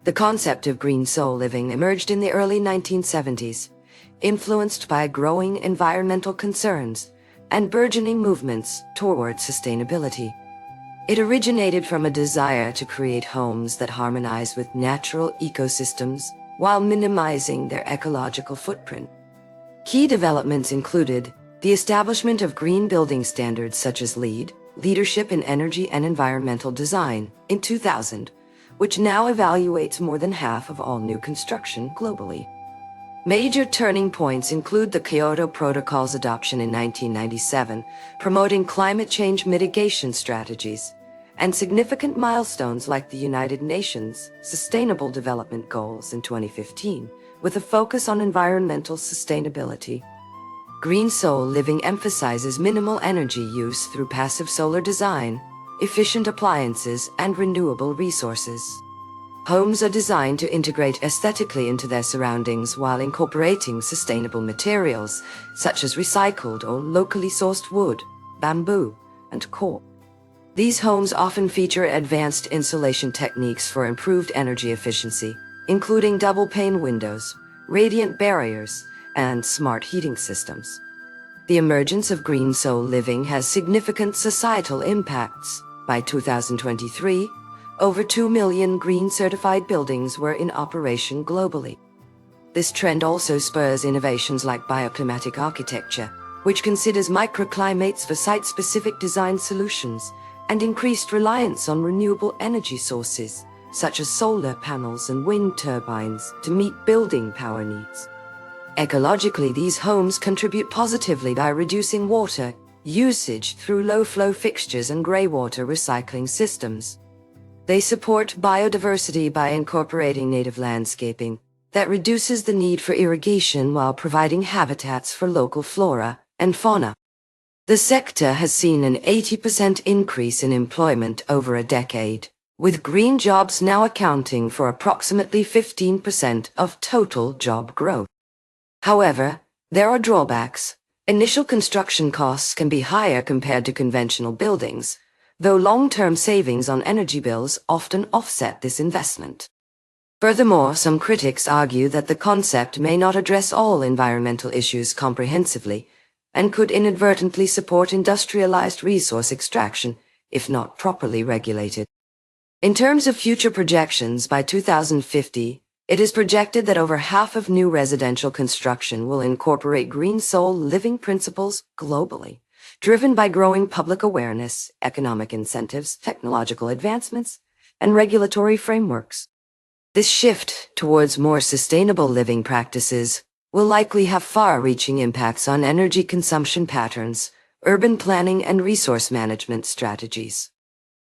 The concept of green soul living emerged in the early 1970s, influenced by growing environmental concerns and burgeoning movements toward sustainability. It originated from a desire to create homes that harmonize with natural ecosystems while minimizing their ecological footprint. Key developments included the establishment of green building standards such as LEED, Leadership in Energy and Environmental Design, in 2000, which now evaluates more than half of all new construction globally. Major turning points include the Kyoto Protocol's adoption in 1997, promoting climate change mitigation strategies, and significant milestones like the United Nations Sustainable Development Goals in 2015, with a focus on environmental sustainability. Green soul living emphasizes minimal energy use through passive solar design, efficient appliances, and renewable resources. Homes are designed to integrate aesthetically into their surroundings while incorporating sustainable materials, such as recycled or locally sourced wood, bamboo, and cork. These homes often feature advanced insulation techniques for improved energy efficiency, including double-pane windows, radiant barriers, and smart heating systems. The emergence of green soul living has significant societal impacts. By 2023, over 2 million green-certified buildings were in operation globally. This trend also spurs innovations like bioclimatic architecture, which considers microclimates for site-specific design solutions, and increased reliance on renewable energy sources, such as solar panels and wind turbines, to meet building power needs. Ecologically, these homes contribute positively by reducing water usage through low-flow fixtures and greywater recycling systems. They support biodiversity by incorporating native landscaping that reduces the need for irrigation while providing habitats for local flora and fauna. The sector has seen an 80% increase in employment over a decade, with green jobs now accounting for approximately 15% of total job growth. However, there are drawbacks. Initial construction costs can be higher compared to conventional buildings, though long-term savings on energy bills often offset this investment. Furthermore, some critics argue that the concept may not address all environmental issues comprehensively and could inadvertently support industrialized resource extraction if not properly regulated. In terms of future projections, by 2050, it is projected that over half of new residential construction will incorporate green soul living principles globally, driven by growing public awareness, economic incentives, technological advancements, and regulatory frameworks. This shift towards more sustainable living practices will likely have far-reaching impacts on energy consumption patterns, urban planning, and resource management strategies.